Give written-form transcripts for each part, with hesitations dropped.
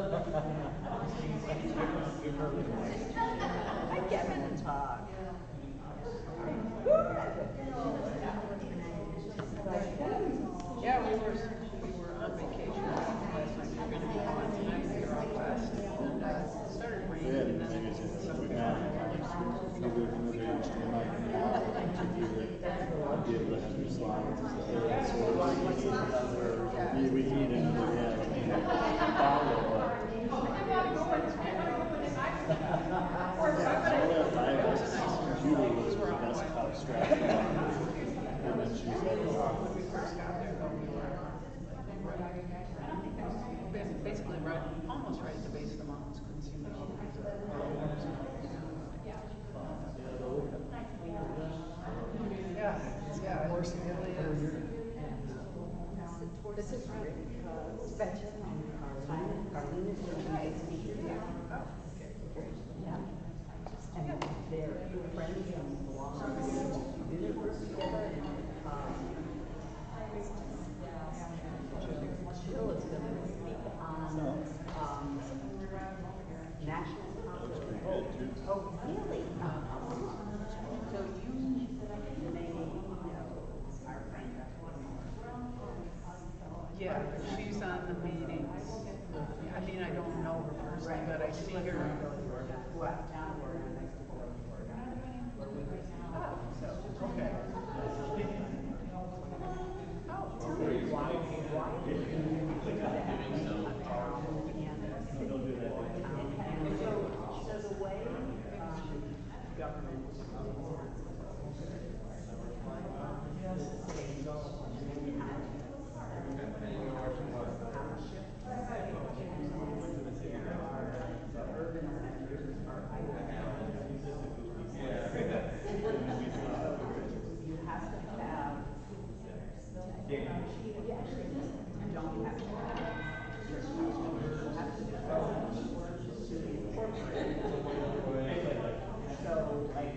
Hi, Kevin and Todd. Yeah, we were on vacation last night. We were going to be gone tonight. We were out west, and it started raining. And then we need another basically right, almost right at the base of the mountains. Couldn't see the mountains. Yeah, horse really is. This is Bechen. Carlene is doing a speaker here. Oh, okay. Yeah. And they're friends and belong to university together. Jill is going to speak on national conference. Oh, really? So you may know our friend. Yeah, she's on the meetings. I mean, I don't know her personally, but I see her. Oh, so, okay. So the way government you have to have don't have to so like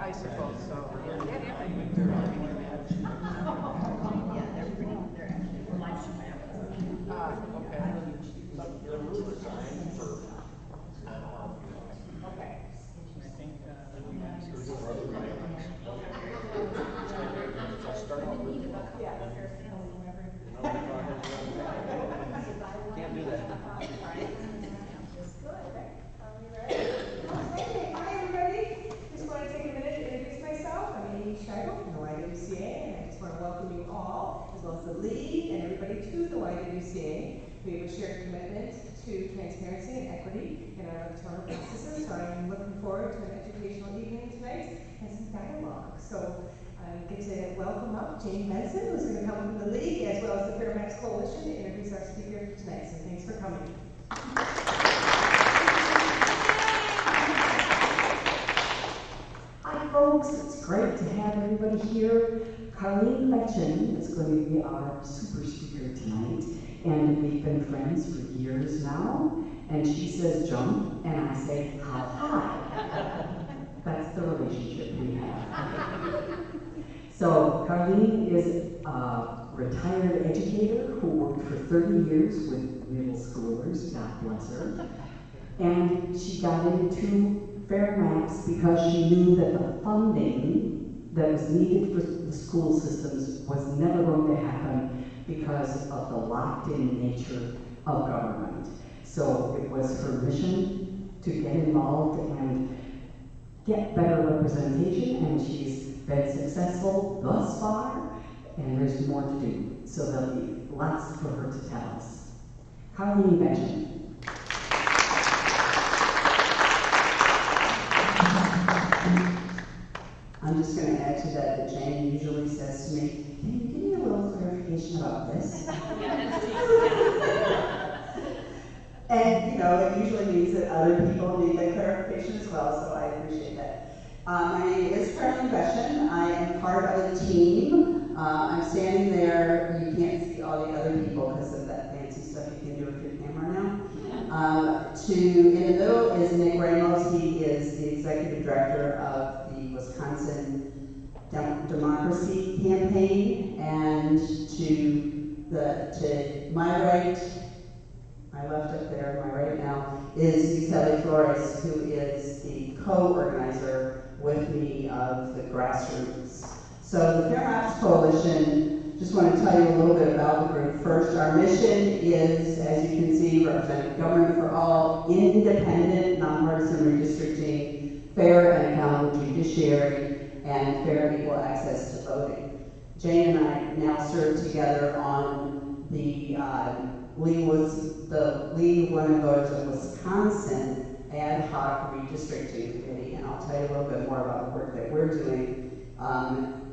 I suppose so. Can't do that. Hi everybody, just want to take a minute to introduce myself. I'm Amy Scheibel from the YWCA, and I just want to welcome you all, as well as the league and everybody to the YWCA. We have a shared commitment to transparency and equity in our electoral processes, so I'm looking forward to an educational evening tonight and some dialogue. So I get to welcome up Jane Benson, who's going to come from the league, as well as the Fairfax Coalition, to introduce our speaker tonight. So thanks for coming. Hi folks, it's great to have everybody here. Carlene Bechen is going to be our super speaker tonight, and we've been friends for years now, and she says jump, and I say hi. That's the relationship we have. So Carlene is retired educator who worked for 30 years with middle schoolers, God bless her. And she got into fair maps because she knew that the funding that was needed for the school systems was never going to happen because of the locked-in nature of government. So it was her mission to get involved and get better representation, and she's been successful thus far, and there's more to do. So there'll be lots for her to tell us. Carlene Bechen. I'm just going to add to that Jane usually says to me, can you give me a little clarification about this? And, you know, it usually means that other people need that clarification as well, so I appreciate that. My name is Carlene Bechen. I am part of the team. I'm standing there. You can't see all the other people because of that fancy stuff you can do with your camera now. In the middle is Nick Ramos. He is the executive director of the Wisconsin Democracy Campaign. And to my right, my left up there, my right now, is Yuseli Flores, who is the co-organizer with me of the grassroots. So the Fair Maps Coalition, just want to tell you a little bit about the group. First, our mission is, as you can see, representative government for all, independent, nonpartisan redistricting, fair and accountable judiciary, and fair and equal access to voting. Jane and I now serve together on the League of Women Voters of Wisconsin ad hoc redistricting committee, and I'll tell you a little bit more about the work that we're doing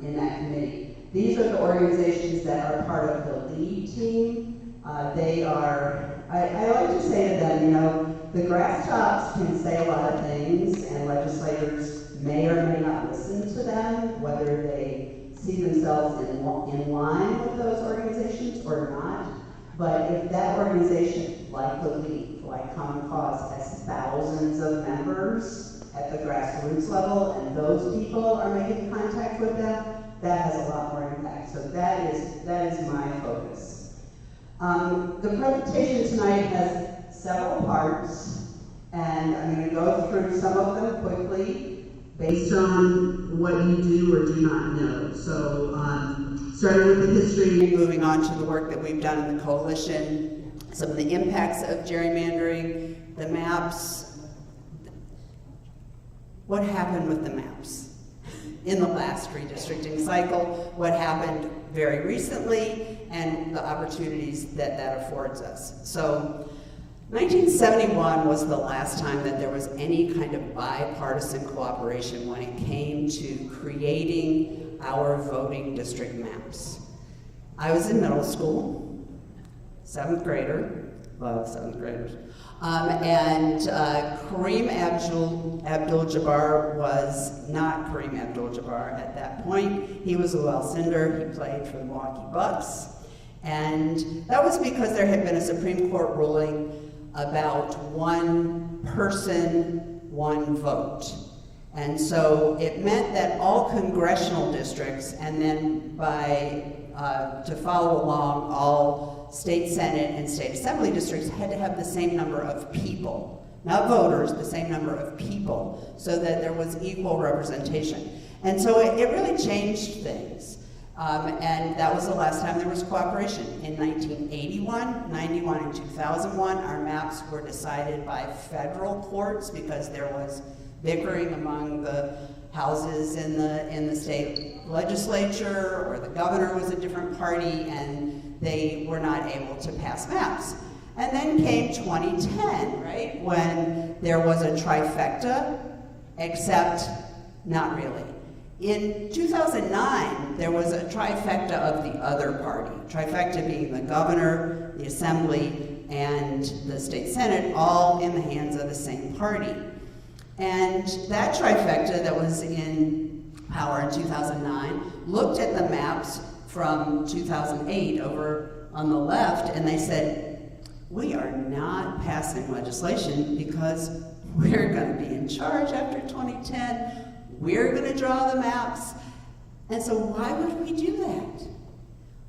in that committee. These are the organizations that are part of the lead team. They are, I like to say to them, you know, the grass tops can say a lot of things, and legislators may or may not listen to them, whether they see themselves in line with those organizations or not. But if that organization, like the League, like Common Cause, has thousands of members at the grassroots level, and those people are making contact with them, that has a lot more impact. So that is my focus. The presentation tonight has several parts, and I'm going to go through some of them quickly based on what you do or do not know. So starting with the history, moving on to the work that we've done in the coalition, some of the impacts of gerrymandering, the maps. What happened with the maps in the last redistricting cycle, what happened very recently, and the opportunities that that affords us. So 1971 was the last time that there was any kind of bipartisan cooperation when it came to creating our voting district maps. I was in middle school, 7th grader, love 7th graders, and Kareem Abdul-Jabbar was not Kareem Abdul-Jabbar at that point. He was a Cinder. He played for the Milwaukee Bucks, and that was because there had been a Supreme Court ruling about one person, one vote. And so it meant that all congressional districts, and then to follow along, all state senate and state assembly districts had to have the same number of people, not voters, the same number of people, so that there was equal representation. And so it really changed things. And that was the last time there was cooperation. In 1981, 91, and 2001, our maps were decided by federal courts because there was bickering among the houses in the state legislature, or the governor was a different party, and they were not able to pass maps. And then came 2010, right, when there was a trifecta, except not really. In 2009, there was a trifecta of the other party, trifecta being the governor, the assembly, and the state senate, all in the hands of the same party. And that trifecta that was in power in 2009 looked at the maps from 2008 over on the left, and they said, we are not passing legislation because we're going to be in charge after 2010. We're going to draw the maps. And so why would we do that?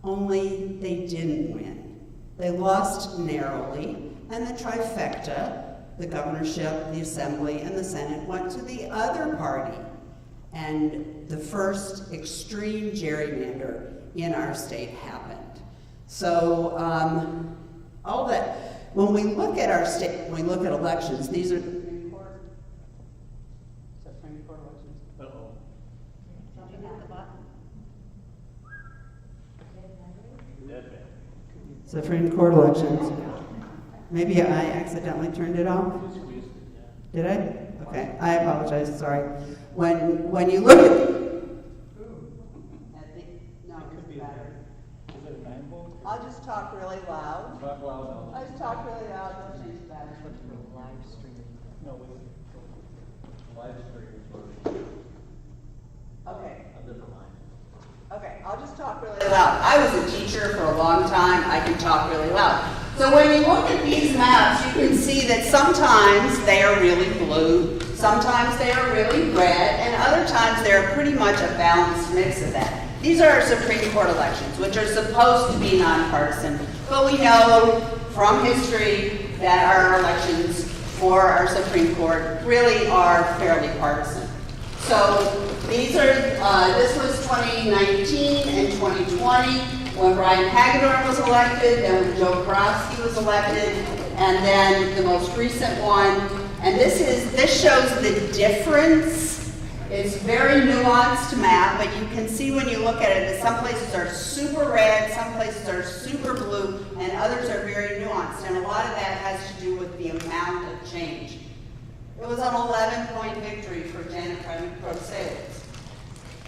only they didn't win. They lost narrowly, and the trifecta, the governorship, the assembly, and the Senate, went to the other party. And the first extreme gerrymander in our state happened. So all that, when we look at our state, when we look at elections, these are Supreme Court. Supreme Court elections. Uh-oh. Something at the bottom. Dead man. Supreme Court elections. Maybe I accidentally turned it off. Did I? Okay, I apologize, sorry. When you look at the, no, it doesn't matter. Is it a 9-volt? I'll just talk really loud. Talk loud now. I'll just talk really loud, don't change the battery. Live stream. No, wait. Live stream. Okay. A different line. Okay, I'll just talk really loud. I was a teacher for a long time. I can talk really loud. So when you look at these maps, you can see that sometimes they are really blue, sometimes they are really red, and other times they're pretty much a balanced mix of that. These are our Supreme Court elections, which are supposed to be nonpartisan, but we know from history that our elections for our Supreme Court really are fairly partisan. So these are, this was 2019 and 2020 when Brian Hagedorn was elected, then when Joe Borowski was elected, and then the most recent one. And this shows the difference. It's a very nuanced map, but you can see when you look at it that some places are super red, some places are super blue, and others are very nuanced. And a lot of that has to do with the amount of change. It was an 11-point victory for Janet Pro-Sales.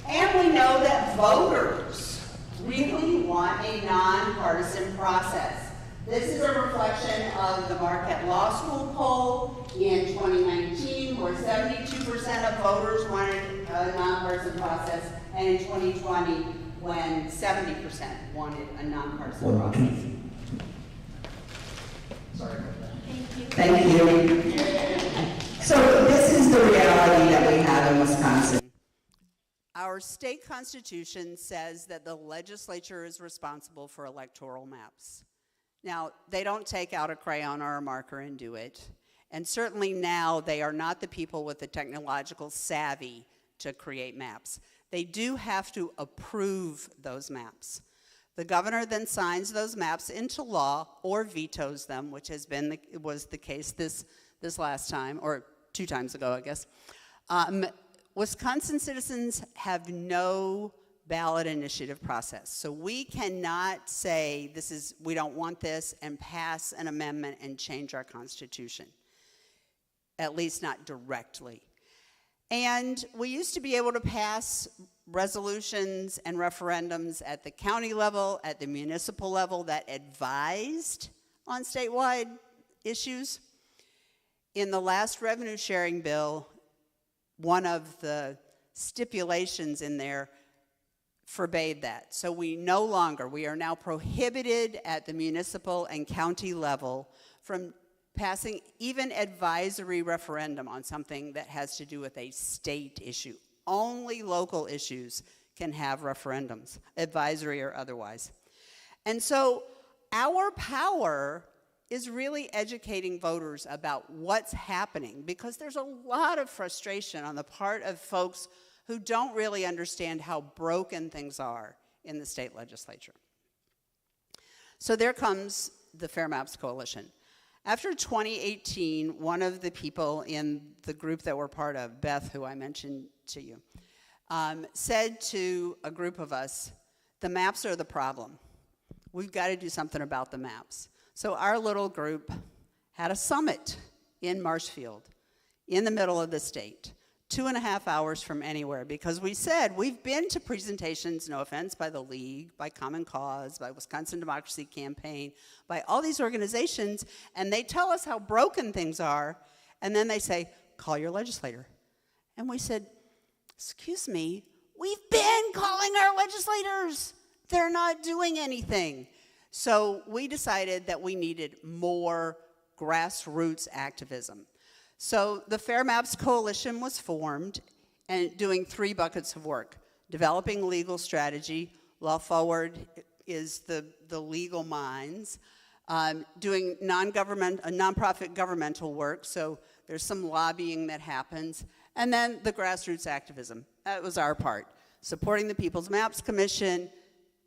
And we know that voters really want a nonpartisan process. This is a reflection of the Marquette Law School poll in 2019, where 72% of voters wanted a nonpartisan process, and in 2020, when 70% wanted a nonpartisan process. Sorry about that. Thank you. So this is the reality that we have in Wisconsin. Our state constitution says that the legislature is responsible for electoral maps. Now, they don't take out a crayon or a marker and do it. And certainly now they are not the people with the technological savvy to create maps. They do have to approve those maps. The governor then signs those maps into law or vetoes them, which was the case this last time, or 2 times ago, I guess. Wisconsin citizens have no ballot initiative process. So we cannot say we don't want this and pass an amendment and change our constitution. At least not directly. And we used to be able to pass resolutions and referendums at the county level, at the municipal level that advised on statewide issues. In the last revenue sharing bill, one of the stipulations in there forbade that. So we are now prohibited at the municipal and county level from passing even advisory referendum on something that has to do with a state issue. Only local issues can have referendums, advisory or otherwise. And so our power is really educating voters about what's happening, because there's a lot of frustration on the part of folks who don't really understand how broken things are in the state legislature. So there comes the Fair Maps Coalition. After 2018, one of the people in the group that we're part of, Beth, who I mentioned to you, said to a group of us, the maps are the problem. We've got to do something about the maps. So our little group had a summit in Marshfield, in the middle of the state, 2.5 hours from anywhere, because we said we've been to presentations, no offense, by the League, by Common Cause, by Wisconsin Democracy Campaign, by all these organizations, and they tell us how broken things are, and then they say, call your legislator. And we said, excuse me, we've been calling our legislators. They're not doing anything. So we decided that we needed more grassroots activism. So the Fair Maps Coalition was formed and doing 3 buckets of work: developing legal strategy, law forward is the legal minds, doing nonprofit governmental work, so there's some lobbying that happens, and then the grassroots activism. That was our part. Supporting the People's Maps Commission,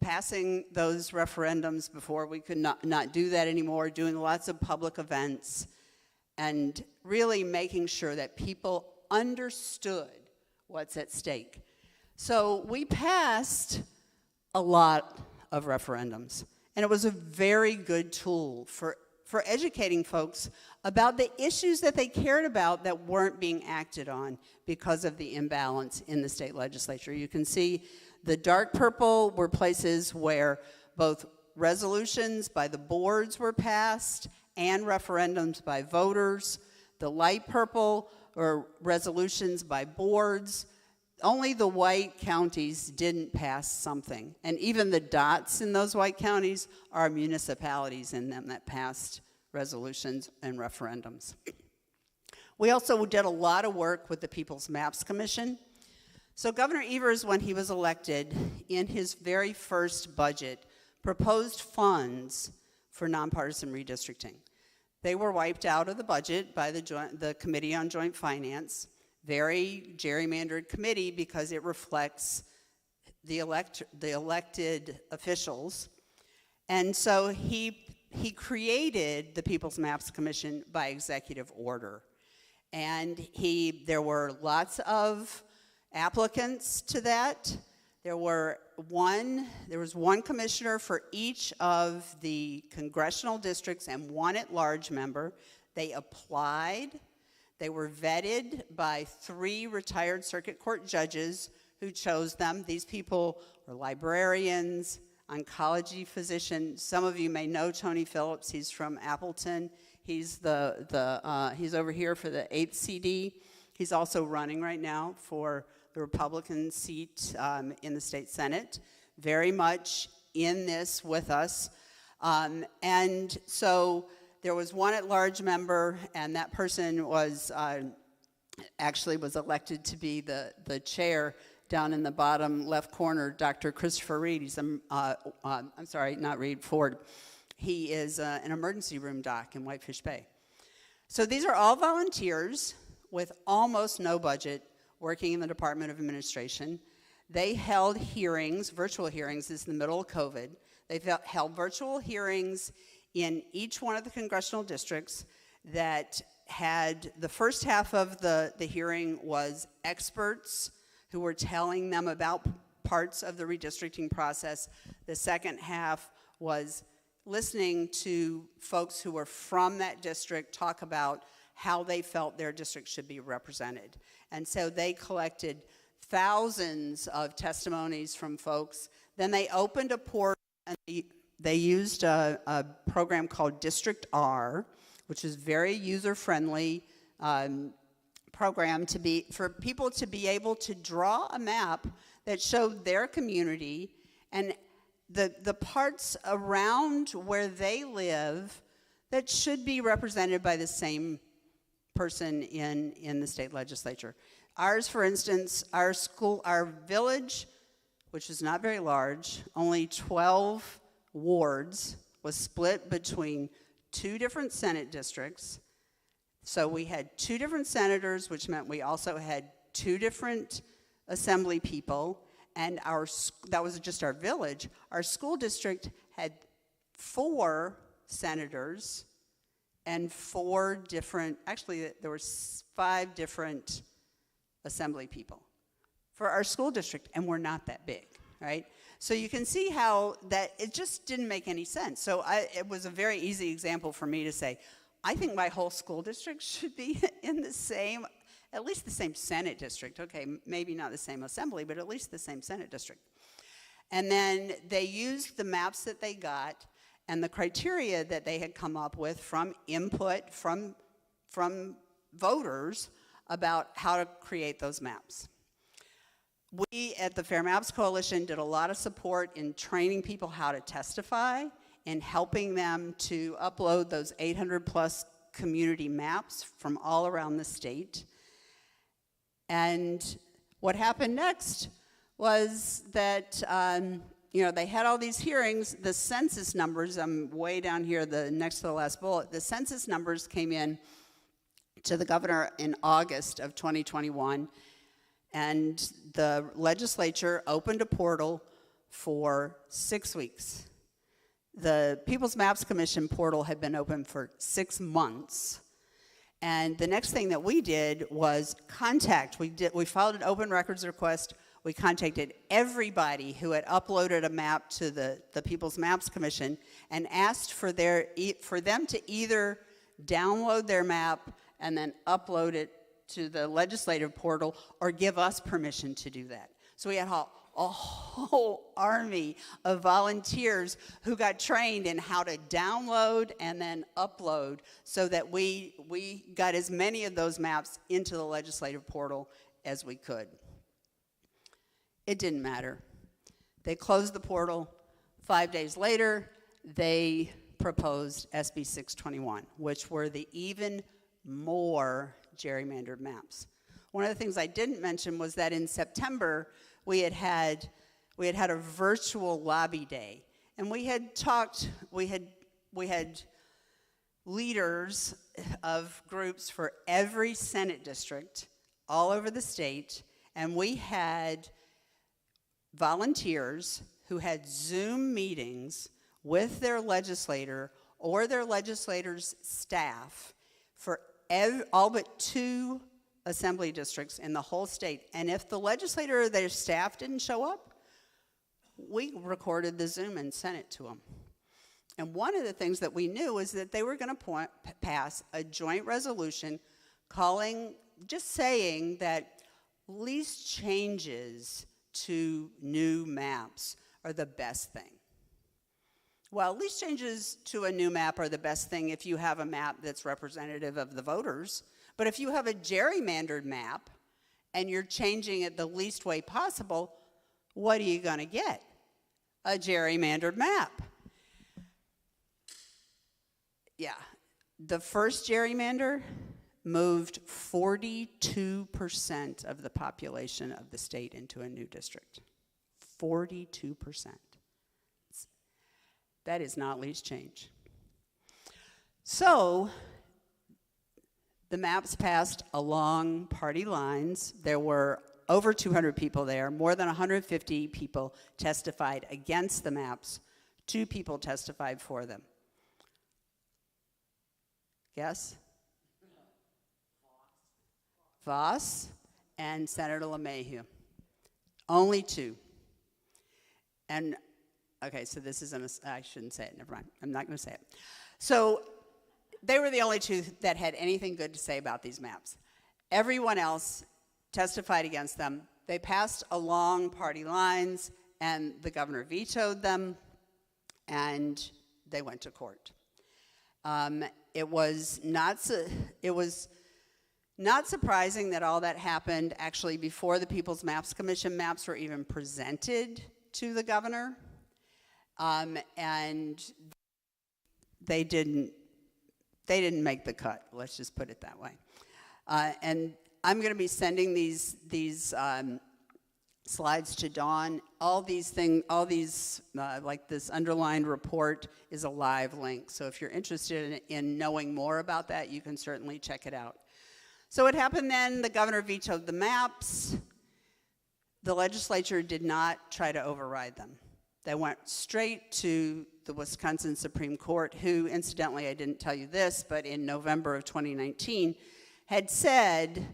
passing those referendums before we could not do that anymore, doing lots of public events, and really making sure that people understood what's at stake. So we passed a lot of referendums, and it was a very good tool for educating folks about the issues that they cared about that weren't being acted on because of the imbalance in the state legislature. You can see the dark purple were places where both resolutions by the boards were passed and referendums by voters. The light purple are resolutions by boards. Only the white counties didn't pass something. And even the dots in those white counties are municipalities in them that passed resolutions and referendums. We also did a lot of work with the People's Maps Commission. So Governor Evers, when he was elected, in his very first budget, proposed funds for nonpartisan redistricting. They were wiped out of the budget by the Committee on Joint Finance. Very gerrymandered committee because it reflects the elected officials. And so he created the People's Maps Commission by executive order. And there were lots of applicants to that. There was one commissioner for each of the congressional districts and one at-large member. They applied. They were vetted by 3 retired circuit court judges who chose them. These people were librarians, oncology physicians. Some of you may know Tony Phillips. He's from Appleton. He's he's over here for the 8th CD. He's also running right now for the Republican seat in the state Senate. Very much in this with us. And so there was one at-large member, and that person was actually was elected to be the chair down in the bottom left corner, Dr. Christopher Reed. He's I'm sorry, not Reed, Ford. He is an emergency room doc in Whitefish Bay. So these are all volunteers with almost no budget working in the Department of Administration. They held hearings, virtual hearings. This is in the middle of COVID. They held virtual hearings in each one of the congressional districts that had the first half of the hearing was experts who were telling them about parts of the redistricting process. The second half was listening to folks who were from that district talk about how they felt their district should be represented. And so they collected thousands of testimonies from folks. Then they opened a portal and they used a program called District R, which is very user-friendly program for people to be able to draw a map that showed their community and the parts around where they live that should be represented by the same person in the state legislature. Ours, for instance, our village, which is not very large, only 12 wards, was split between 2 different Senate districts. So we had 2 different senators, which meant we also had 2 different assembly people, and that was just our village. Our school district had 4 senators and 4 different, actually there were 5 different assembly people for our school district, and we're not that big, right? So you can see how that it just didn't make any sense. So it was a very easy example for me to say, I think my whole school district should be in the same, at least the same Senate district. Okay, maybe not the same assembly, but at least the same Senate district. And then they used the maps that they got and the criteria that they had come up with from input from voters about how to create those maps. We at the Fair Maps Coalition did a lot of support in training people how to testify and helping them to upload those 800 plus community maps from all around the state. And what happened next was that they had all these hearings. The census numbers, I'm way down here, next to the last bullet, the census numbers came in to the governor in August of 2021, and the legislature opened a portal for 6 weeks. The People's Maps Commission portal had been open for 6 months. And the next thing that we did was contact. We filed an open records request. We contacted everybody who had uploaded a map to the People's Maps Commission and asked for them to either download their map and then upload it to the legislative portal or give us permission to do that. So we had a whole army of volunteers who got trained in how to download and then upload so that we got as many of those maps into the legislative portal as we could. It didn't matter. They closed the portal. 5 days later, they proposed SB 621, which were the even more gerrymandered maps. One of the things I didn't mention was that in September, we had a virtual lobby day, and we had leaders of groups for every Senate district all over the state, and we had volunteers who had Zoom meetings with their legislator or their legislator's staff for all but 2 assembly districts in the whole state. And if the legislator or their staff didn't show up, we recorded the Zoom and sent it to them. And one of the things that we knew was that they were going to pass a joint resolution just saying that least changes to new maps are the best thing. Well, least changes to a new map are the best thing if you have a map that's representative of the voters. But if you have a gerrymandered map and you're changing it the least way possible, what are you going to get? A gerrymandered map. Yeah, the first gerrymander moved 42% of the population of the state into a new district. 42%. That is not least change. So, the maps passed along party lines. There were over 200 people there. More than 150 people testified against the maps. 2 people testified for them. Yes? Voss and Senator LeMahieu. Only 2. And, okay, so this isn't I shouldn't say it, never mind. I'm not going to say it. So, they were the only 2 that had anything good to say about these maps. Everyone else testified against them. They passed along party lines, and the governor vetoed them, and they went to court. It was not surprising that all that happened actually before the People's Maps Commission maps were even presented to the governor, and they didn't make the cut. Let's just put it that way. And I'm going to be sending these slides to Dawn. All these like this underlined report is a live link. So if you're interested in knowing more about that, you can certainly check it out. So what happened then? The governor vetoed the maps. The legislature did not try to override them. They went straight to the Wisconsin Supreme Court, who, incidentally, I didn't tell you this, but in November of 2019, had said,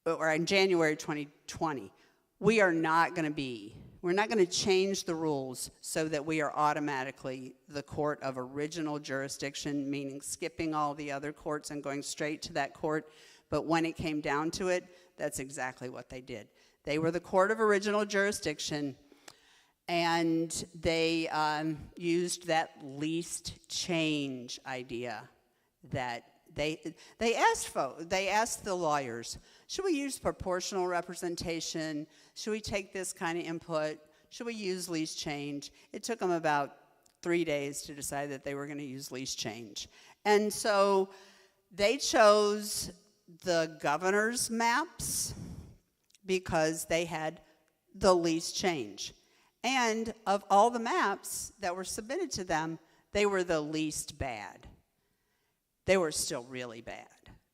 or in January 2020, we're not going to change the rules so that we are automatically the court of original jurisdiction, meaning skipping all the other courts and going straight to that court. But when it came down to it, that's exactly what they did. They were the court of original jurisdiction, and they used that least change idea that they asked the lawyers, should we use proportional representation? Should we take this kind of input? Should we use least change? It took them about 3 days to decide that they were going to use least change. And so they chose the governor's maps because they had the least change. And of all the maps that were submitted to them, they were the least bad. They were still really bad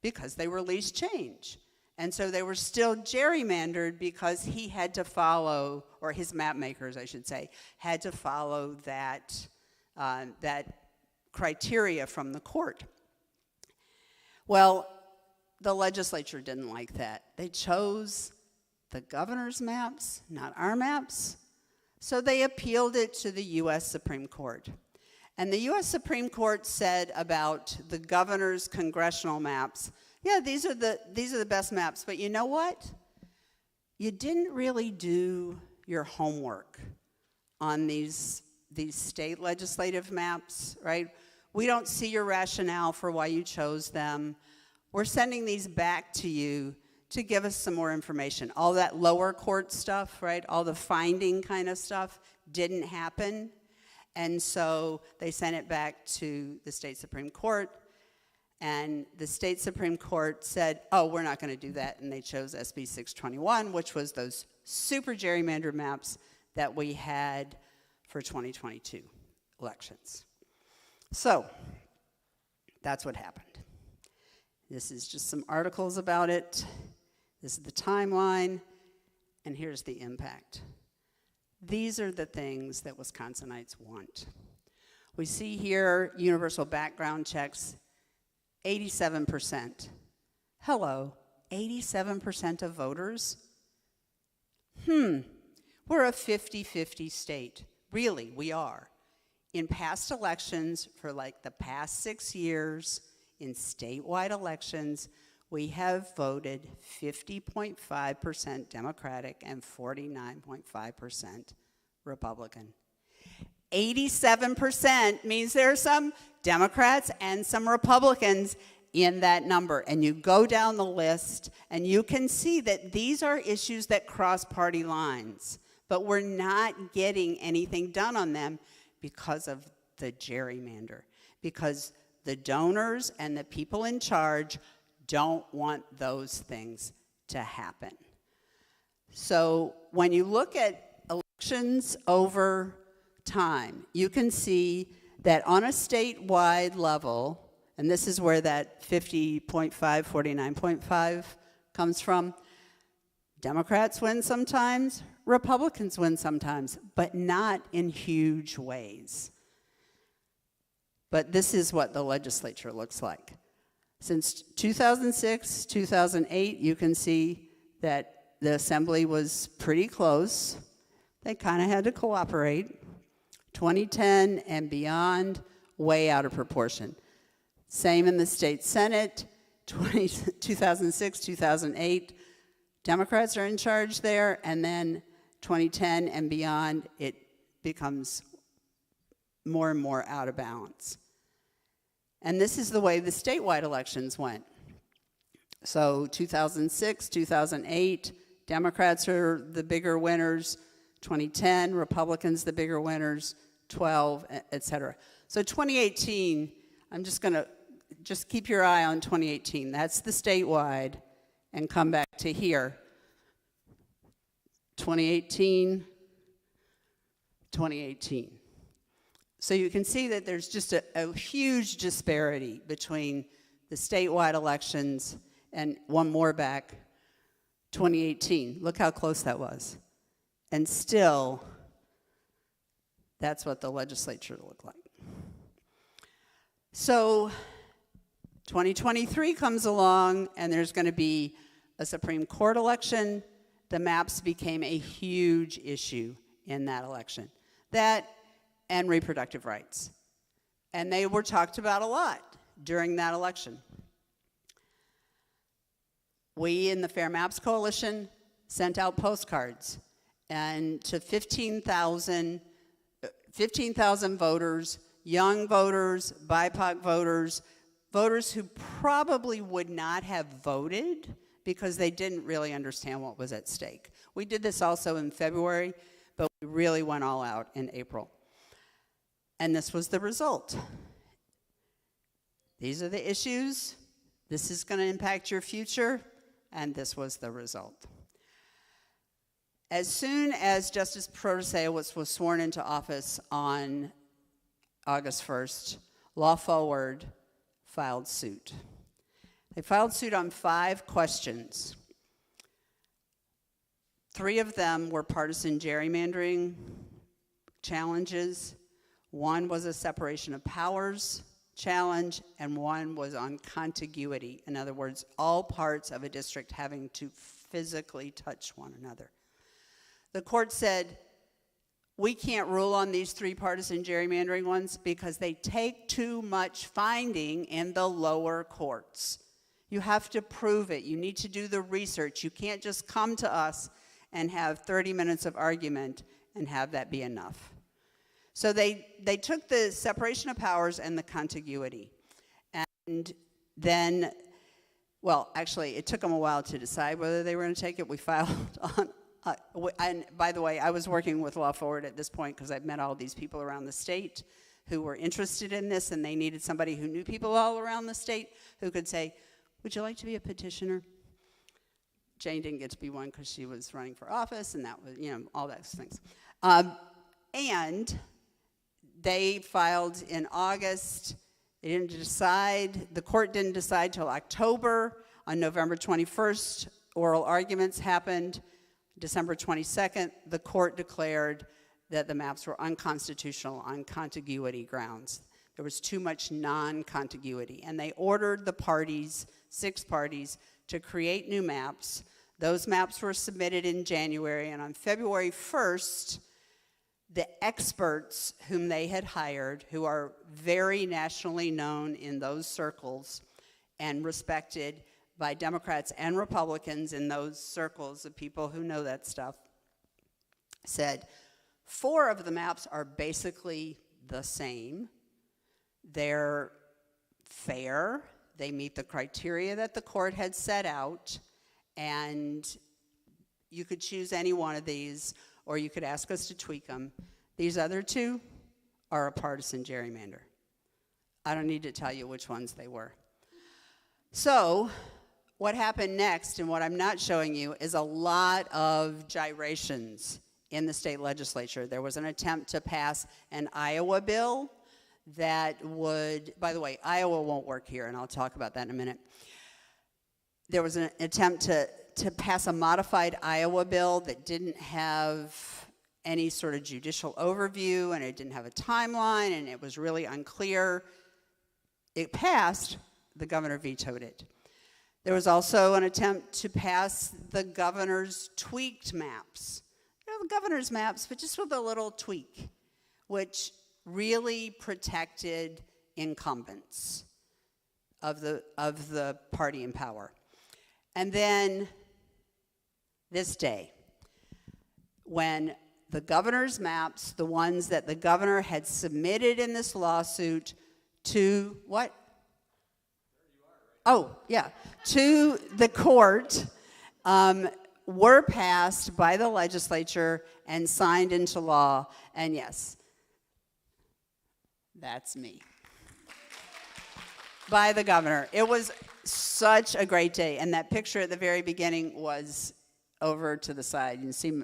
because they were least change. And so they were still gerrymandered because he had to follow, or his map makers, I should say, had to follow that criteria from the court. Well, the legislature didn't like that. They chose the governor's maps, not our maps. So they appealed it to the U.S. Supreme Court. And the U.S. Supreme Court said about the governor's congressional maps, yeah, these are the best maps, but you know what? You didn't really do your homework on these state legislative maps, right? We don't see your rationale for why you chose them. We're sending these back to you to give us some more information. All that lower court stuff, right? All the finding kind of stuff didn't happen. And so they sent it back to the state Supreme Court. And the state Supreme Court said, oh, we're not going to do that. And they chose SB 621, which was those super gerrymandered maps that we had for 2022 elections. So that's what happened. This is just some articles about it. This is the timeline. And here's the impact. These are the things that Wisconsinites want. We see here universal background checks, 87%. Hello, 87% of voters? We're a 50-50 state. Really, we are. In past elections, for like the past 6 years, in statewide elections, we have voted 50.5% Democratic and 49.5% Republican. 87% means there are some Democrats and some Republicans in that number. And you go down the list and you can see that these are issues that cross party lines. But we're not getting anything done on them because of the gerrymander. Because the donors and the people in charge don't want those things to happen. So when you look at elections over time, you can see that on a statewide level, and this is where that 50.5, 49.5 comes from, Democrats win sometimes, Republicans win sometimes, but not in huge ways. But this is what the legislature looks like. Since 2006, 2008, you can see that the assembly was pretty close. They kind of had to cooperate. 2010 and beyond, way out of proportion. Same in the state Senate, 2006, 2008, Democrats are in charge there, and then 2010 and beyond, it becomes more and more out of balance. And this is the way the statewide elections went. So 2006, 2008, Democrats are the bigger winners. 2010, Republicans the bigger winners. 12, et cetera. So 2018, I'm just going to keep your eye on 2018. That's the statewide, and come back to here. 2018, 2018. So you can see that there's just a huge disparity between the statewide elections and one more back, 2018. Look how close that was. And still, that's what the legislature looked like. So 2023 comes along, and there's going to be a Supreme Court election. The maps became a huge issue in that election. That and reproductive rights. And they were talked about a lot during that election. We in the Fair Maps Coalition sent out postcards, and to 15,000 voters, young voters, BIPOC voters, voters who probably would not have voted because they didn't really understand what was at stake. We did this also in February, but we really went all out in April. And this was the result. These are the issues. This is going to impact your future, and this was the result. As soon as Justice Protasiewicz was sworn into office on August 1st, Law Forward filed suit. They filed suit on 5 questions. 3 of them were partisan gerrymandering challenges. 1 was a separation of powers challenge, and 1 was on contiguity. In other words, all parts of a district having to physically touch one another. The court said, we can't rule on these 3 partisan gerrymandering ones because they take too much finding in the lower courts. You have to prove it. You need to do the research. You can't just come to us and have 30 minutes of argument and have that be enough. So they took the separation of powers and the contiguity. And then, well, actually, it took them a while to decide whether they were going to take it. We filed on, and by the way, I was working with Law Forward at this point because I've met all these people around the state who were interested in this, and they needed somebody who knew people all around the state who could say, would you like to be a petitioner? Jane didn't get to be one because she was running for office, and that was, all those things. And they filed in August. They didn't decide. The court didn't decide till October. On November 21st, oral arguments happened. December 22nd, the court declared that the maps were unconstitutional on contiguity grounds. There was too much non-contiguity, and they ordered the parties, 6 parties, to create new maps. Those maps were submitted in January, and on February 1st, the experts whom they had hired, who are very nationally known in those circles and respected by Democrats and Republicans in those circles of people who know that stuff, said 4 of the maps are basically the same. They're fair. They meet the criteria that the court had set out, and you could choose any one of these, or you could ask us to tweak them. These other 2 are a partisan gerrymander. I don't need to tell you which ones they were. So what happened next, and what I'm not showing you, is a lot of gyrations in the state legislature. There was an attempt to pass an Iowa bill that would, by the way, Iowa won't work here, and I'll talk about that in a minute. There was an attempt to pass a modified Iowa bill that didn't have any sort of judicial overview, and it didn't have a timeline, and it was really unclear. It passed. The governor vetoed it. There was also an attempt to pass the governor's tweaked maps. The governor's maps, but just with a little tweak, which really protected incumbents of the party in power. And then this day, when the governor's maps, the ones that the governor had submitted in this lawsuit to what? Oh, yeah, to the court, were passed by the legislature and signed into law. And yes, that's me. By the governor. It was such a great day. And that picture at the very beginning was over to the side. You can see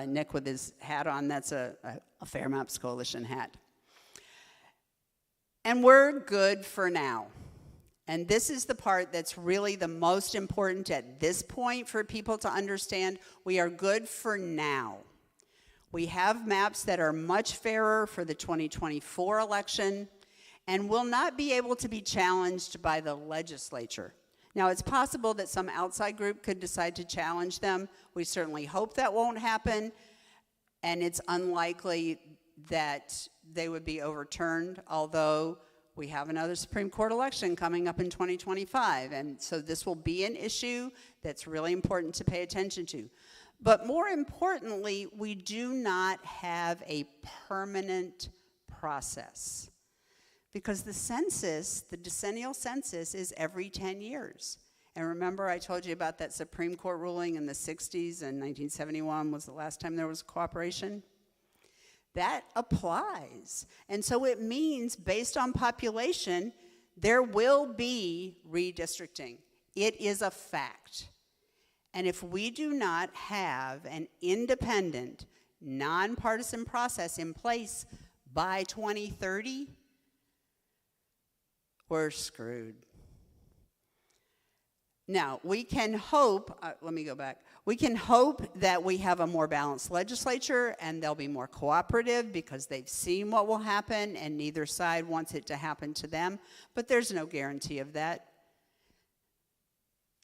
Nick with his hat on. That's a Fair Maps Coalition hat. And we're good for now. And this is the part that's really the most important at this point for people to understand. We are good for now. We have maps that are much fairer for the 2024 election and will not be able to be challenged by the legislature. Now, it's possible that some outside group could decide to challenge them. We certainly hope that won't happen, and it's unlikely that they would be overturned, although we have another Supreme Court election coming up in 2025, and so this will be an issue that's really important to pay attention to. But more importantly, we do not have a permanent process, because the census, the decennial census, is every 10 years. And remember I told you about that Supreme Court ruling in the 60s, and 1971 was the last time there was cooperation? That applies. And so it means, based on population, there will be redistricting. It is a fact. And if we do not have an independent, nonpartisan process in place by 2030, we're screwed. Now, we can hope, let me go back. We can hope that we have a more balanced legislature and they'll be more cooperative because they've seen what will happen and neither side wants it to happen to them, but there's no guarantee of that.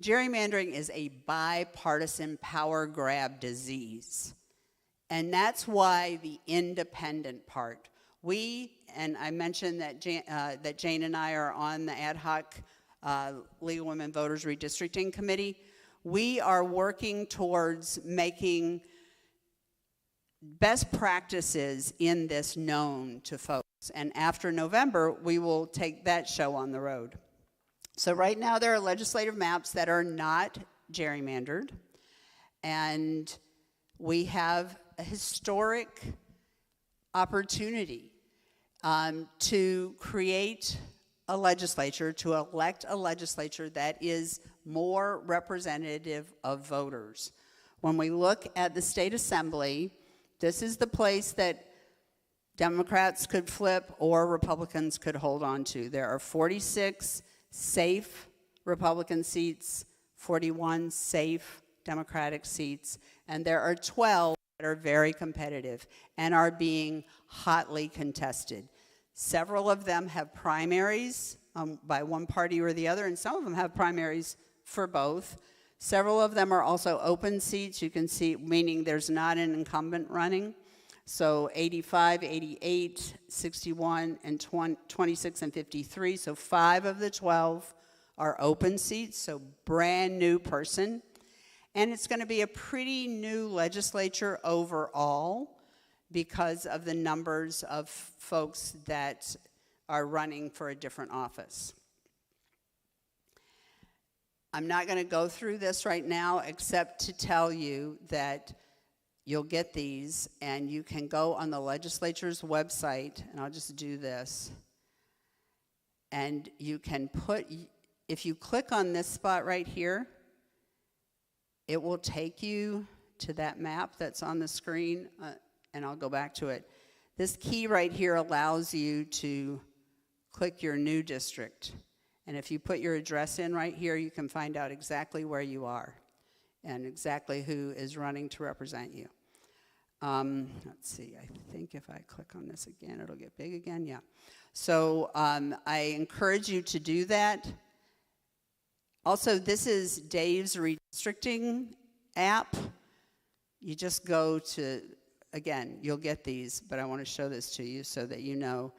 Gerrymandering is a bipartisan power grab disease, and that's why the independent part. And I mentioned that Jane and I are on the ad hoc League of Women Voters Redistricting Committee. We are working towards making best practices in this known to folks. And after November, we will take that show on the road. So right now there are legislative maps that are not gerrymandered. And we have a historic opportunity to create a legislature, to elect a legislature that is more representative of voters. When we look at the state assembly, this is the place that Democrats could flip or Republicans could hold on to. There are 46 safe Republican seats, 41 safe Democratic seats, and there are 12 that are very competitive and are being hotly contested. Several of them have primaries by one party or the other, and some of them have primaries for both. Several of them are also open seats, you can see, meaning there's not an incumbent running. So 85, 88, 61, and 26 and 53, so 5 of the 12 are open seats, so brand new person. And it's going to be a pretty new legislature overall because of the numbers of folks that are running for a different office. I'm not going to go through this right now except to tell you that you'll get these and you can go on the legislature's website, and I'll just do this, and you can put, if you click on this spot right here, it will take you to that map that's on the screen, and I'll go back to it. This key right here allows you to click your new district. And if you put your address in right here, you can find out exactly where you are and exactly who is running to represent you. Let's see, I think if I click on this again, it'll get big again, yeah. So I encourage you to do that. Also, this is Dave's redistricting app. You just go to, again, you'll get these, but I want to show this to you so that you know.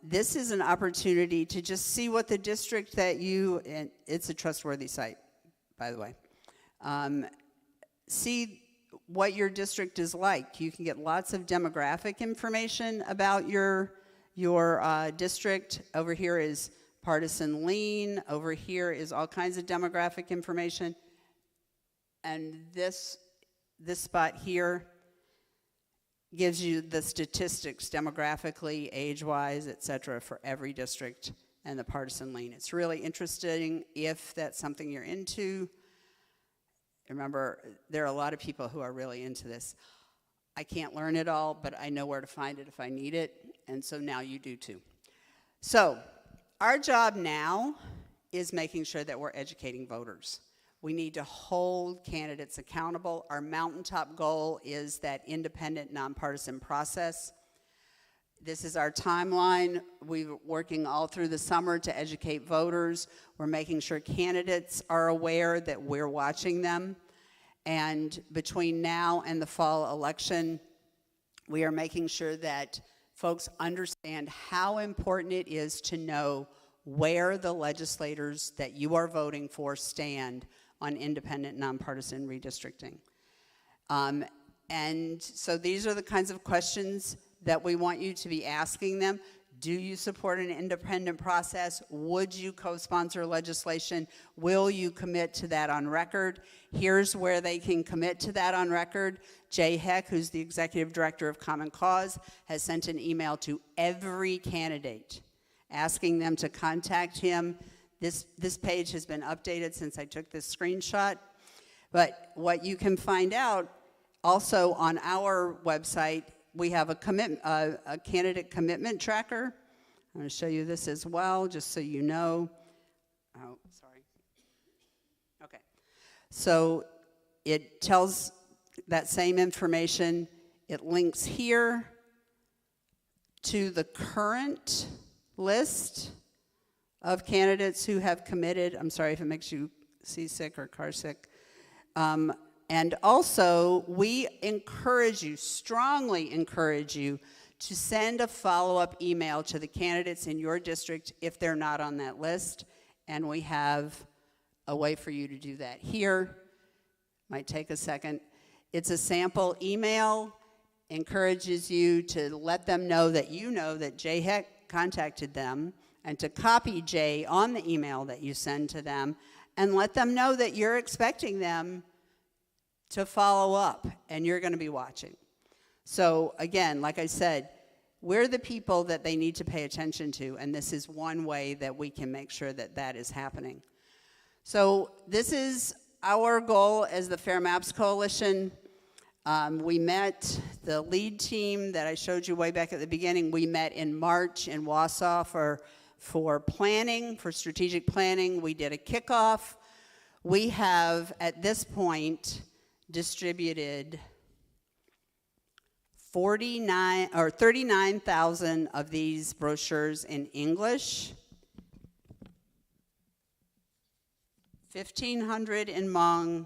This is an opportunity to just see what the district that you, and it's a trustworthy site, by the way. See what your district is like. You can get lots of demographic information about your district. Over here is partisan lean. Over here is all kinds of demographic information. And this spot here gives you the statistics demographically, age-wise, et cetera, for every district and the partisan lean. It's really interesting if that's something you're into. Remember, there are a lot of people who are really into this. I can't learn it all, but I know where to find it if I need it, and so now you do too. So our job now is making sure that we're educating voters. We need to hold candidates accountable. Our mountaintop goal is that independent, nonpartisan process. This is our timeline. We're working all through the summer to educate voters. We're making sure candidates are aware that we're watching them. And between now and the fall election, we are making sure that folks understand how important it is to know where the legislators that you are voting for stand on independent, nonpartisan redistricting. And so these are the kinds of questions that we want you to be asking them. Do you support an independent process? Would you co-sponsor legislation? Will you commit to that on record? Here's where they can commit to that on record. Jay Heck, who's the executive director of Common Cause, has sent an email to every candidate asking them to contact him. This page has been updated since I took this screenshot. But what you can find out also on our website, we have a candidate commitment tracker. I'm going to show you this as well, just so you know. Oh, sorry. Okay. So it tells that same information. It links here to the current list of candidates who have committed. I'm sorry if it makes you seasick or car sick. And also, we encourage you, strongly encourage you, to send a follow-up email to the candidates in your district if they're not on that list. And we have a way for you to do that here. Might take a second. It's a sample email, encourages you to let them know that Jay Heck contacted them, and to copy Jay on the email that you send to them, and let them know that you're expecting them to follow up, and you're going to be watching. So again, like I said, we're the people that they need to pay attention to, and this is one way that we can make sure that that is happening. So this is our goal as the Fair Maps Coalition. We met, the lead team that I showed you way back at the beginning, we met in March in Wausau for planning, for strategic planning. We did a kickoff. We have, at this point, distributed 39,000 of these brochures in English, 1,500 in Hmong,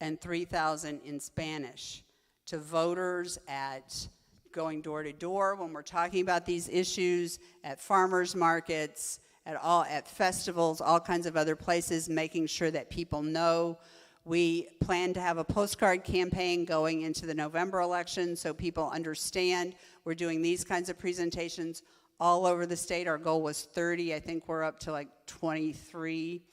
and 3,000 in Spanish to voters at going door to door when we're talking about these issues, at farmers markets, at festivals, all kinds of other places, making sure that people know. We plan to have a postcard campaign going into the November election so people understand we're doing these kinds of presentations all over the state. Our goal was 30. I think we're up to like 23.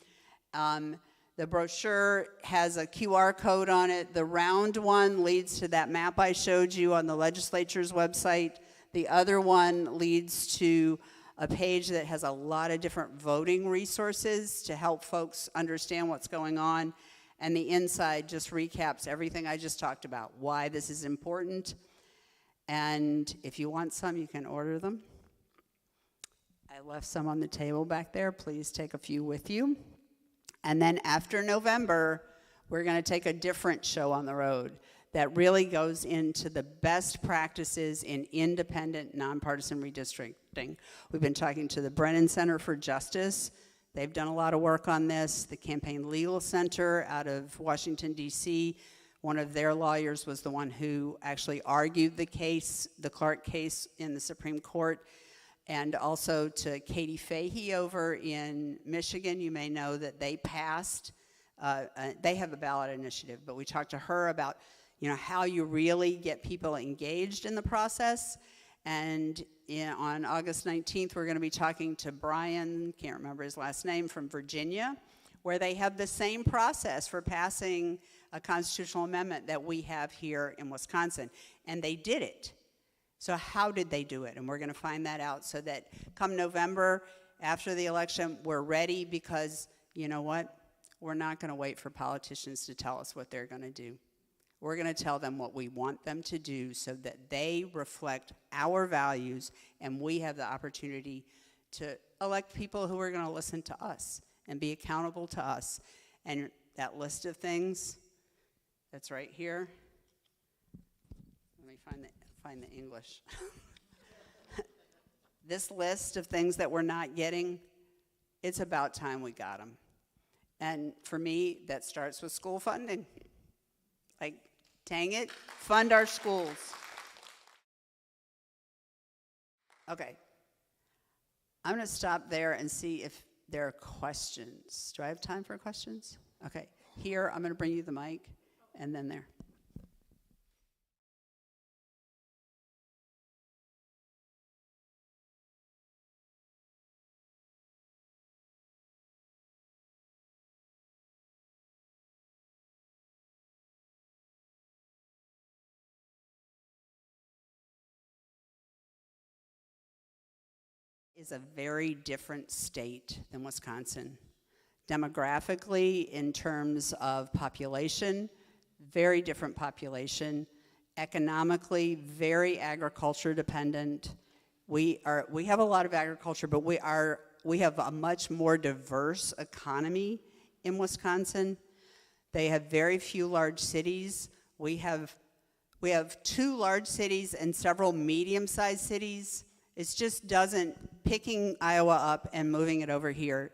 The brochure has a QR code on it. The round one leads to that map I showed you on the legislature's website. The other one leads to a page that has a lot of different voting resources to help folks understand what's going on. And the inside just recaps everything I just talked about, why this is important. And if you want some, you can order them. I left some on the table back there. Please take a few with you. And then after November, we're going to take a different show on the road that really goes into the best practices in independent, nonpartisan redistricting. We've been talking to the Brennan Center for Justice. They've done a lot of work on this. The Campaign Legal Center out of Washington, D.C., one of their lawyers was the one who actually argued the case, the Clark case in the Supreme Court. And also to Katie Fahey over in Michigan. You may know that they passed, they have a ballot initiative, but we talked to her about how you really get people engaged in the process. And on August 19th, we're going to be talking to Brian, can't remember his last name, from Virginia, where they have the same process for passing a constitutional amendment that we have here in Wisconsin. And they did it. So how did they do it? And we're going to find that out so that come November, after the election, we're ready, because you know what? We're not going to wait for politicians to tell us what they're going to do. We're going to tell them what we want them to do so that they reflect our values, and we have the opportunity to elect people who are going to listen to us and be accountable to us. And that list of things that's right here, let me find the English. This list of things that we're not getting, it's about time we got them. And for me, that starts with school funding. Like, dang it, fund our schools. Okay. I'm going to stop there and see if there are questions. Do I have time for questions? Okay. Here, I'm going to bring you the mic, and then there. Is a very different state than Wisconsin. Demographically, in terms of population, very different population. Economically, very agriculture dependent. We have a lot of agriculture, but we have a much more diverse economy in Wisconsin. They have very few large cities. We have 2 large cities and several medium-sized cities. It just doesn't, picking Iowa up and moving it over here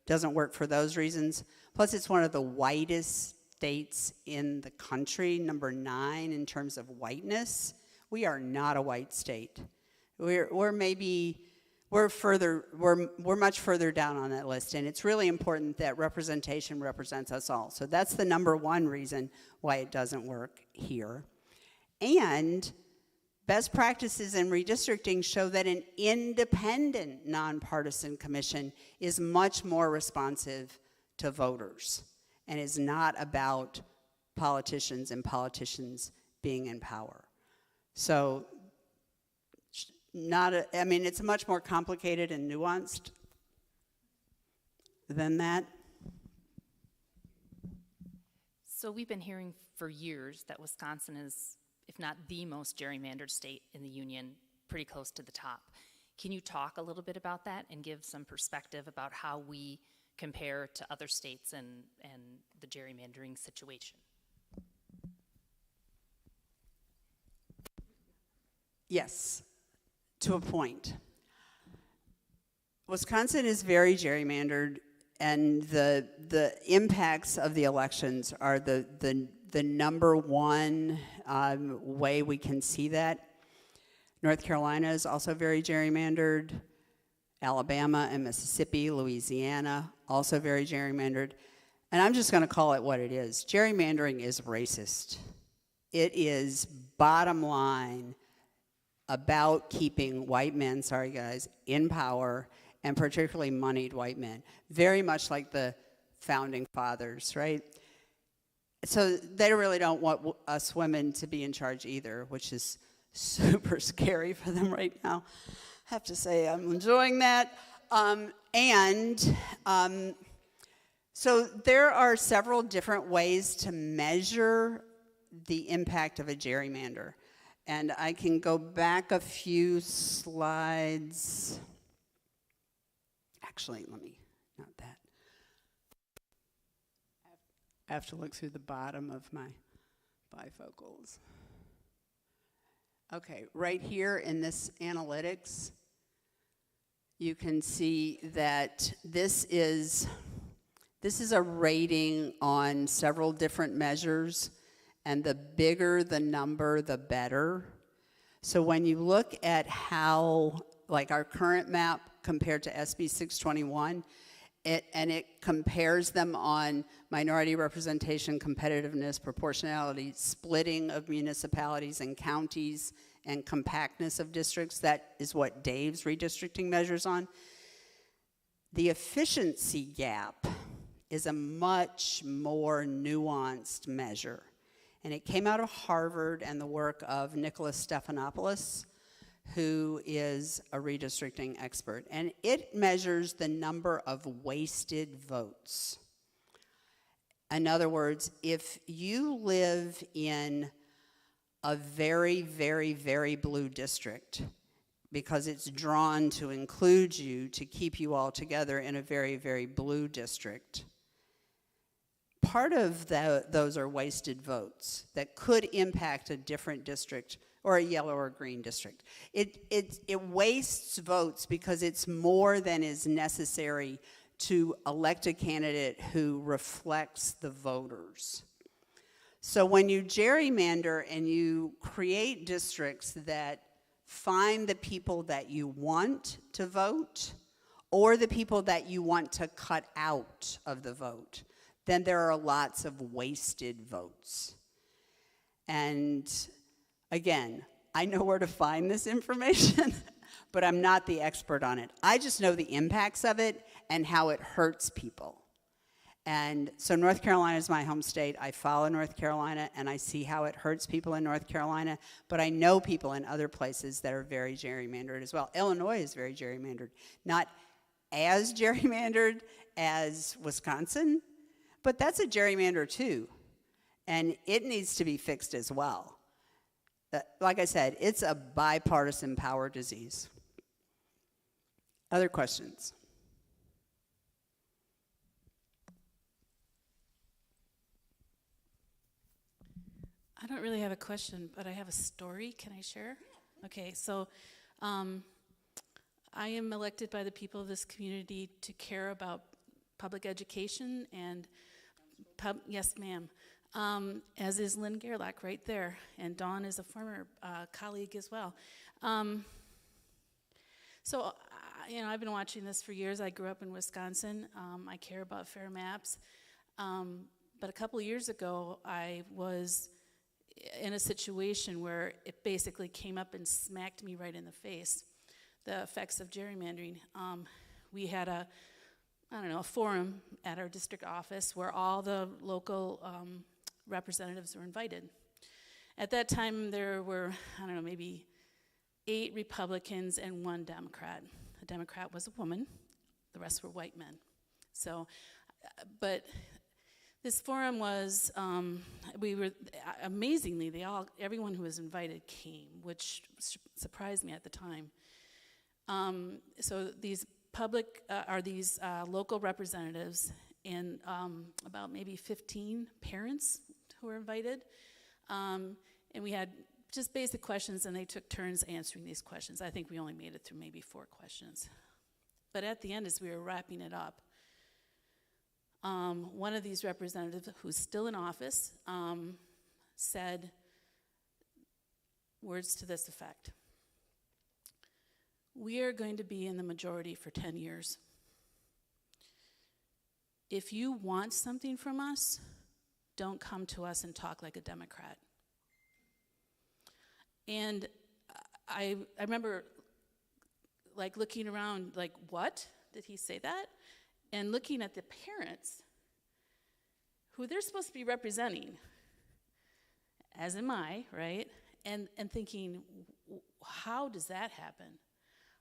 doesn't work for those reasons. Plus, it's one of the whitest states in the country, number 9 in terms of whiteness. We are not a white state. We're much further down on that list, and it's really important that representation represents us all. So that's the number 1 reason why it doesn't work here. And best practices in redistricting show that an independent, nonpartisan commission is much more responsive to voters and is not about politicians and politicians being in power. So, it's much more complicated and nuanced than that. So we've been hearing for years that Wisconsin is, if not the most gerrymandered state in the union, pretty close to the top. Can you talk a little bit about that and give some perspective about how we compare to other states and the gerrymandering situation? Yes, to a point. Wisconsin is very gerrymandered, and the impacts of the elections are the number 1 way we can see that. North Carolina is also very gerrymandered. Alabama and Mississippi, Louisiana, also very gerrymandered. And I'm just going to call it what it is. Gerrymandering is racist. It is, bottom line, about keeping white men, sorry guys, in power, and particularly moneyed white men. Very much like the founding fathers, right? So they really don't want us women to be in charge either, which is super scary for them right now. I have to say I'm enjoying that. So there are several different ways to measure the impact of a gerrymander. And I can go back a few slides. Actually, not that. I have to look through the bottom of my bifocals. Okay, right here in this analytics, you can see that this is a rating on several different measures, and the bigger the number, the better. So when you look at how, like our current map compared to SB 621, it compares them on minority representation, competitiveness, proportionality, splitting of municipalities and counties, and compactness of districts. That is what Dave's redistricting measures on. The efficiency gap is a much more nuanced measure. And it came out of Harvard and the work of Nicholas Stephanopoulos, who is a redistricting expert. And it measures the number of wasted votes. In other words, if you live in a very, very, very blue district, because it's drawn to include you, to keep you all together in a very, very blue district, part of those are wasted votes that could impact a different district or a yellow or green district. It wastes votes because it's more than is necessary to elect a candidate who reflects the voters. So when you gerrymander and you create districts that find the people that you want to vote or the people that you want to cut out of the vote, then there are lots of wasted votes. And again, I know where to find this information, but I'm not the expert on it. I just know the impacts of it and how it hurts people. And so North Carolina is my home state. I follow North Carolina, and I see how it hurts people in North Carolina, but I know people in other places that are very gerrymandered as well. Illinois is very gerrymandered. Not as gerrymandered as Wisconsin, but that's a gerrymander too, and it needs to be fixed as well. Like I said, it's a bipartisan power disease. Other questions? I don't really have a question, but I have a story. Can I share? Okay, so I am elected by the people of this community to care about public education and yes, ma'am. As is Lynn Gerlach right there, and Dawn is a former colleague as well. So, I've been watching this for years. I grew up in Wisconsin. I care about fair maps. But a couple of years ago, I was in a situation where it basically came up and smacked me right in the face, the effects of gerrymandering. We had a forum at our district office where all the local representatives were invited. At that time, there were, maybe 8 Republicans and 1 Democrat. The Democrat was a woman, the rest were white men. So, but this forum was, amazingly, everyone who was invited came, which surprised me at the time. So these local representatives and about maybe 15 parents who were invited. And we had just basic questions, and they took turns answering these questions. I think we only made it through maybe 4 questions. But at the end, as we were wrapping it up, one of these representatives, who's still in office, said words to this effect: "We are going to be in the majority for 10 years. If you want something from us, don't come to us and talk like a Democrat." And I remember looking around what? Did he say that? And looking at the parents who they're supposed to be representing, as am I, right? And thinking, how does that happen?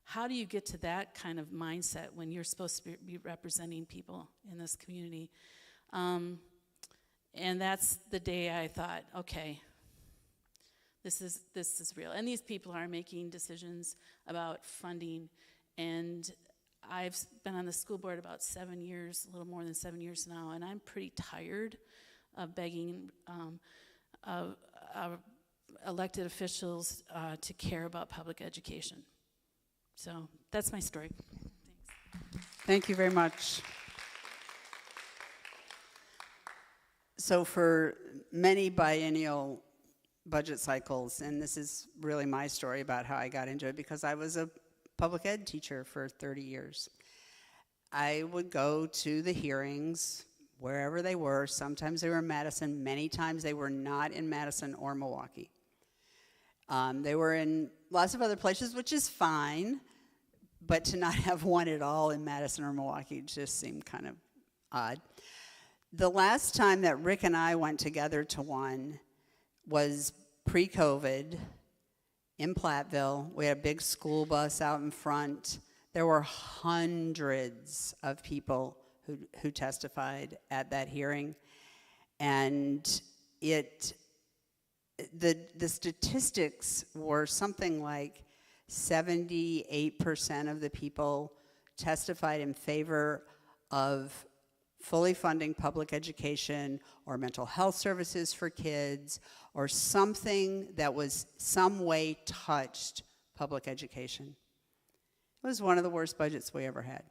How do you get to that kind of mindset when you're supposed to be representing people in this community? And that's the day I thought, okay, this is real. And these people are making decisions about funding, and I've been on the school board about 7 years, a little more than 7 years now, and I'm pretty tired of begging elected officials to care about public education. So that's my story. Thanks. Thank you very much. So for many biennial budget cycles, and this is really my story about how I got into it, because I was a public ed teacher for 30 years. I would go to the hearings wherever they were. Sometimes they were in Madison. Many times they were not in Madison or Milwaukee. They were in lots of other places, which is fine, but to not have one at all in Madison or Milwaukee just seemed kind of odd. The last time that Rick and I went together to one was pre-COVID in Platteville. We had a big school bus out in front. There were hundreds of people who testified at that hearing, and the statistics were something like 78% of the people testified in favor of fully funding public education or mental health services for kids or something that was some way touched public education. It was one of the worst budgets we ever had.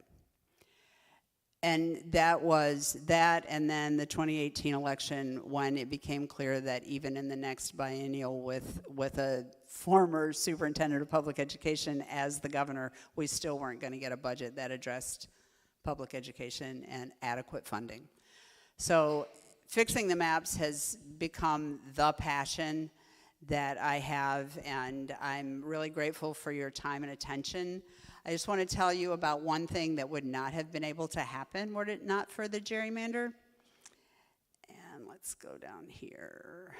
And that was that, and then the 2018 election, when it became clear that even in the next biennial with a former superintendent of public education as the governor, we still weren't going to get a budget that addressed public education and adequate funding. So fixing the maps has become the passion that I have, and I'm really grateful for your time and attention. I just want to tell you about one thing that would not have been able to happen were it not for the gerrymander. And let's go down here.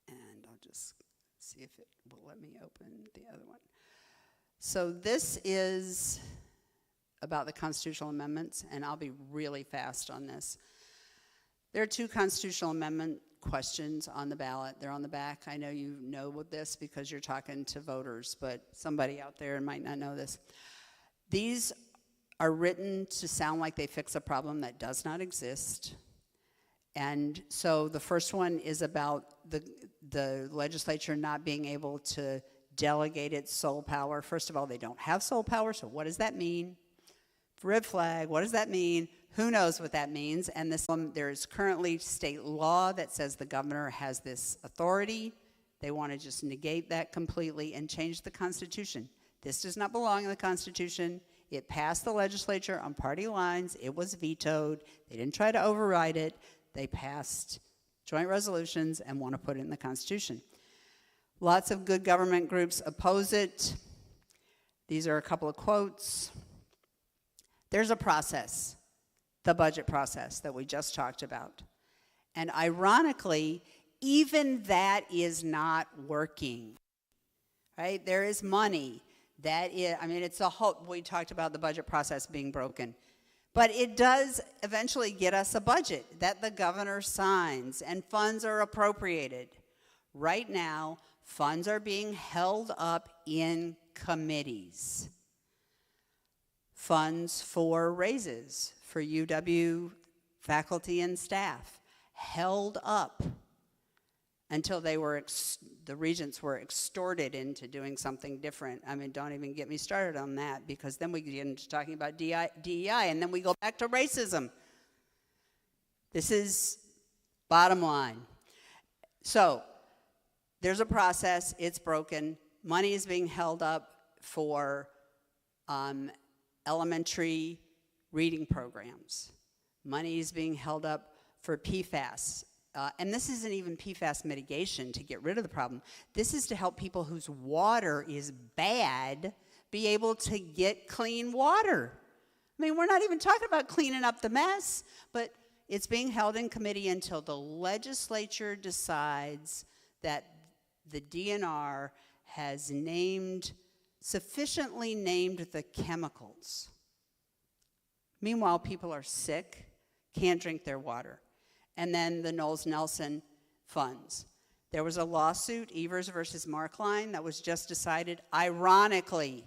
And I'll just see if it will let me open the other one. So this is about the constitutional amendments, and I'll be really fast on this. There are 2 constitutional amendment questions on the ballot. They're on the back. I know you know this because you're talking to voters, but somebody out there might not know this. These are written to sound like they fix a problem that does not exist. And so the first one is about the legislature not being able to delegate its sole power. First of all, they don't have sole power, so what does that mean? Red flag, what does that mean? Who knows what that means? And there's currently state law that says the governor has this authority. They want to just negate that completely and change the Constitution. This does not belong in the Constitution. It passed the legislature on party lines. It was vetoed. They didn't try to override it. They passed joint resolutions and want to put it in the Constitution. Lots of good government groups oppose it. These are a couple of quotes. There's a process, the budget process that we just talked about. And ironically, even that is not working, right? There is money. It's a whole, we talked about the budget process being broken. But it does eventually get us a budget that the governor signs and funds are appropriated. Right now, funds are being held up in committees. Funds for raises for UW faculty and staff held up until they were the regents were extorted into doing something different. I mean, don't even get me started on that, because then we get into talking about DEI, and then we go back to racism. This is bottom line. So there's a process. It's broken. Money is being held up for elementary reading programs. Money is being held up for PFAS. And this isn't even PFAS mitigation to get rid of the problem. This is to help people whose water is bad be able to get clean water. I mean, we're not even talking about cleaning up the mess, but it's being held in committee until the legislature decides that the DNR has sufficiently named the chemicals. Meanwhile, people are sick, can't drink their water. And then the Knowles-Nelson funds. There was a lawsuit, Evers versus Markline, that was just decided, ironically,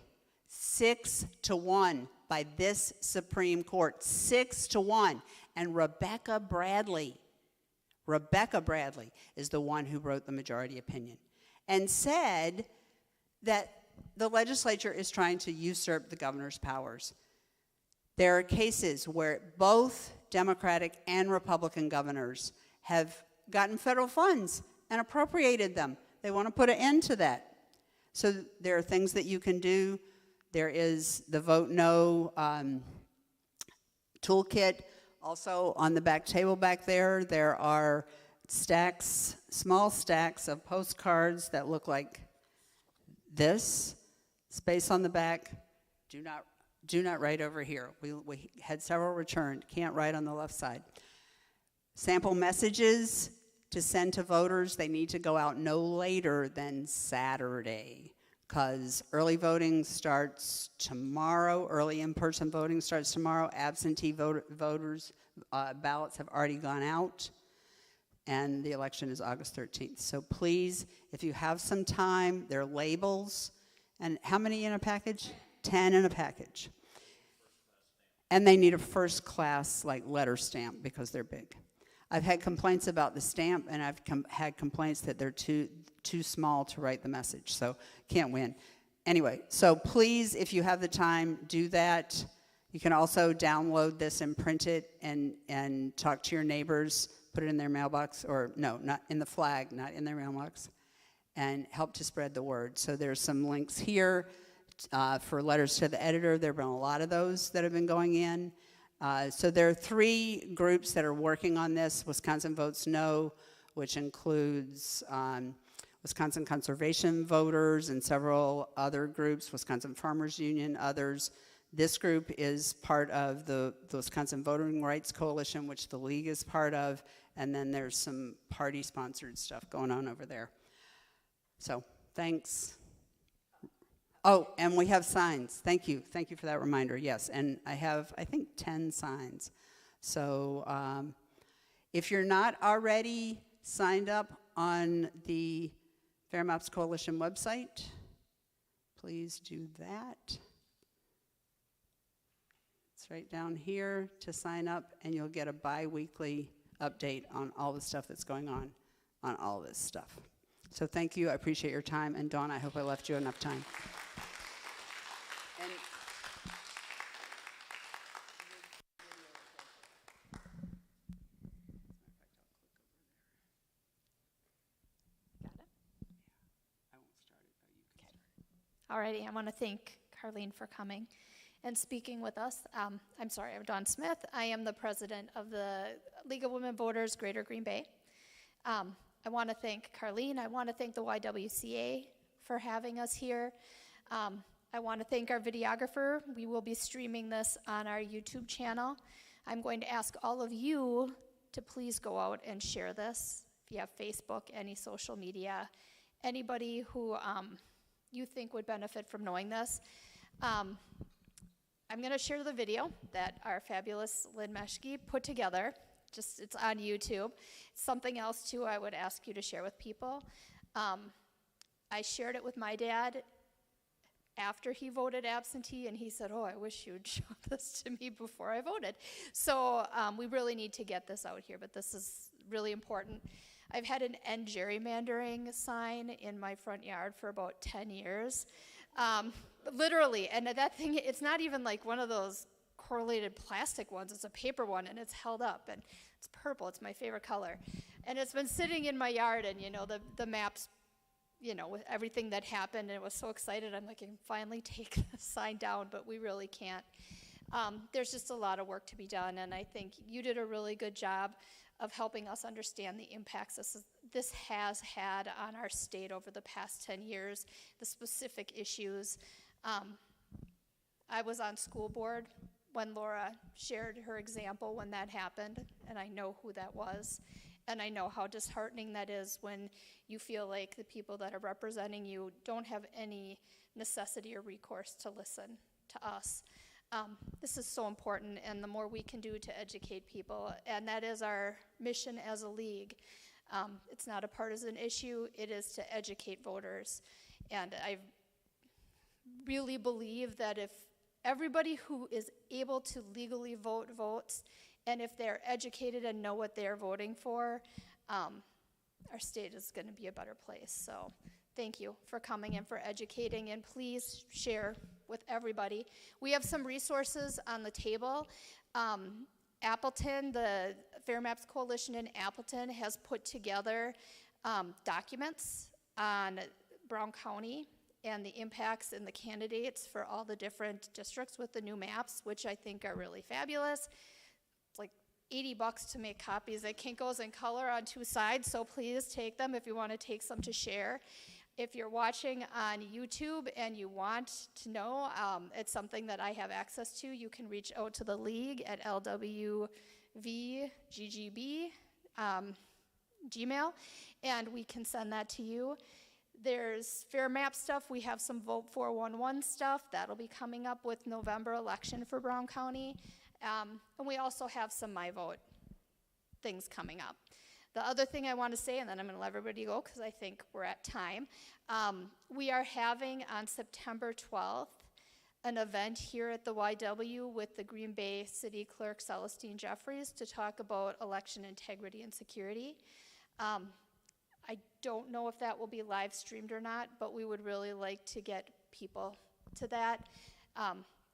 6-1 by this Supreme Court, 6-1. And Rebecca Bradley is the one who wrote the majority opinion and said that the legislature is trying to usurp the governor's powers. There are cases where both Democratic and Republican governors have gotten federal funds and appropriated them. They want to put an end to that. So there are things that you can do. There is the Vote No toolkit. Also on the back table back there, there are small stacks of postcards that look like this. Space on the back. Do not write over here. We had several returned. Can't write on the left side. Sample messages to send to voters. They need to go out no later than Saturday, because early voting starts tomorrow. Early in-person voting starts tomorrow. Absentee voters' ballots have already gone out, and the election is August 13th. So please, if you have some time, there are labels. And how many in a package? 10 in a package. And they need a first class letter stamp because they're big. I've had complaints about the stamp, and I've had complaints that they're too small to write the message, so can't win. Anyway, so please, if you have the time, do that. You can also download this and print it and talk to your neighbors, put it in their mailbox, or no, not in the flag, not in their mailbox, and help to spread the word. So there's some links here. For letters to the editor, there have been a lot of those that have been going in. So there are 3 groups that are working on this. Wisconsin Votes No, which includes Wisconsin Conservation Voters and several other groups, Wisconsin Farmers Union, others. This group is part of the Wisconsin Voting Rights Coalition, which the League is part of, and then there's some party-sponsored stuff going on over there. So, thanks. Oh, and we have signs. Thank you for that reminder, yes. And I have, I think, 10 signs. So, if you're not already signed up on the Fair Maps Coalition website, please do that. It's right down here to sign up, and you'll get a bi-weekly update on all the stuff that's going on all this stuff. So thank you, I appreciate your time, and Dawn, I hope I left you enough time. And Alrighty, I want to thank Carlene for coming and speaking with us. I'm Dawn Smith. I am the president of the League of Women Voters Greater Green Bay. I want to thank Carlene. I want to thank the YWCA for having us here. I want to thank our videographer. We will be streaming this on our YouTube channel. I'm going to ask all of you to please go out and share this. If you have Facebook, any social media, anybody who you think would benefit from knowing this. I'm going to share the video that our fabulous Lynn Meschke put together. It's on YouTube. Something else, too, I would ask you to share with people. I shared it with my dad after he voted absentee, and he said, oh, I wish you'd show this to me before I voted. So we really need to get this out here, but this is really important. I've had an end gerrymandering sign in my front yard for about 10 years. Literally, and that thing, it's not even like one of those correlated plastic ones, it's a paper one, and it's held up, and it's purple, it's my favorite color. And it's been sitting in my yard, and the maps, with everything that happened, and I was so excited, I'm like, I can finally take the sign down, but we really can't. There's just a lot of work to be done, and I think you did a really good job of helping us understand the impacts this has had on our state over the past 10 years, the specific issues. I was on school board when Laura shared her example when that happened, and I know who that was, and I know how disheartening that is when you feel like the people that are representing you don't have any necessity or recourse to listen to us. This is so important, and the more we can do to educate people, and that is our mission as a league. It's not a partisan issue, it is to educate voters. And I really believe that if everybody who is able to legally vote votes, and if they're educated and know what they're voting for, our state is going to be a better place. So thank you for coming and for educating, and please share with everybody. We have some resources on the table. Appleton, the Fair Maps Coalition in Appleton has put together documents on Brown County and the impacts and the candidates for all the different districts with the new maps, which I think are really fabulous. It's like $80 to make copies. It goes in color on 2 sides, so please take them if you want to take some to share. If you're watching on YouTube and you want to know, it's something that I have access to, you can reach out to the league at LWV GGB Gmail, and we can send that to you. There's Fair Map stuff. We have some Vote 411 stuff. That'll be coming up with November election for Brown County. And we also have some My Vote things coming up. The other thing I want to say, and then I'm going to let everybody go because I think we're at time, we are having on September 12th an event here at the YW with the Green Bay City Clerk Celestine Jeffries to talk about election integrity and security. I don't know if that will be live streamed or not, but we would really like to get people to that.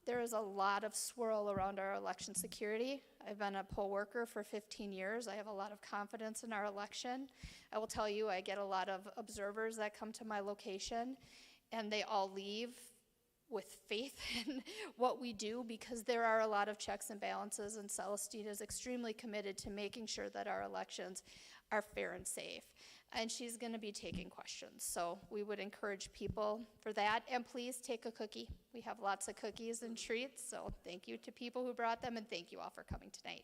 There is a lot of swirl around our election security. I've been a poll worker for 15 years. I have a lot of confidence in our election. I will tell you, I get a lot of observers that come to my location, and they all leave with faith in what we do because there are a lot of checks and balances, and Celestine is extremely committed to making sure that our elections are fair and safe. and she's going to be taking questions. So we would encourage people for that, and please take a cookie. We have lots of cookies and treats, so thank you to people who brought them, and thank you all for coming tonight.